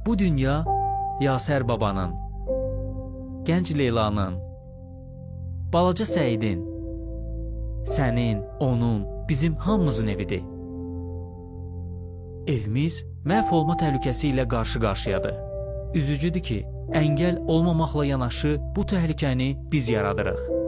Bu dünya Yasər babanın, gənc Leylanın, balaca Səidin, sənin, onun, bizim hamımızın evidir. Evimiz məhv olma təhlükəsi ilə qarşı-qarşıyadır. Üzücüdür ki, əngəl olmamaqla yanaşı bu təhlükəni biz yaradırıq.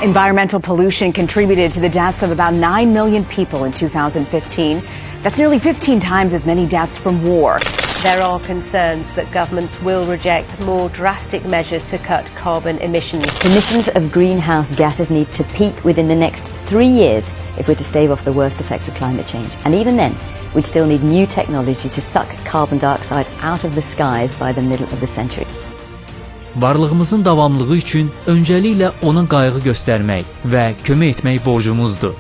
Environmental pollution contributed to the deaths of about 9 million people in 2015. That's nearly 15 times as many deaths from war. There are concerns that governments will reject more drastic measures to cut carbon emissions. Emissions of greenhouse gases need to peak within the next 3 years if we're to stave off the worst effects of climate change. And even then, we'd still need new technology to suck carbon dioxide out of the skies by the middle of the century. Varlığımızın davamlılığı üçün öncəliklə ona qayğı göstərmək və kömək etmək borcumuzdur.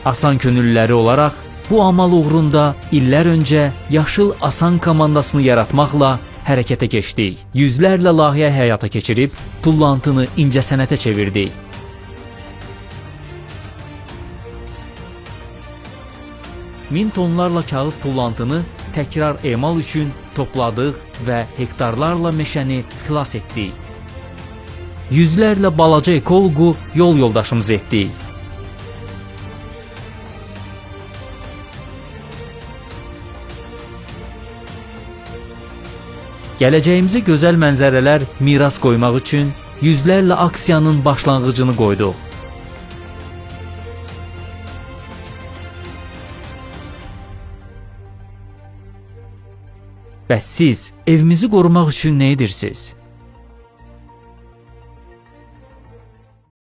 Asan könüllüləri olaraq bu amal uğrunda illər öncə Yaşıl Asan komandasını yaratmaqla hərəkətə keçdik. Yüzlərlə layihə həyata keçirib tullantını incəsənətə çevirdik. Min tonlarla kağız tullantını təkrar emal üçün topladıq və hektarlarla meşəni xilas etdik. Yüzlərlə balaca ekoloqu yol yoldaşımız etdik. Gələcəyimizə gözəl mənzərələr miras qoymaq üçün yüzlərlə aksiyanın başlanğıcını qoyduq. Bəs siz evimizi qorumaq üçün nə edirsiniz?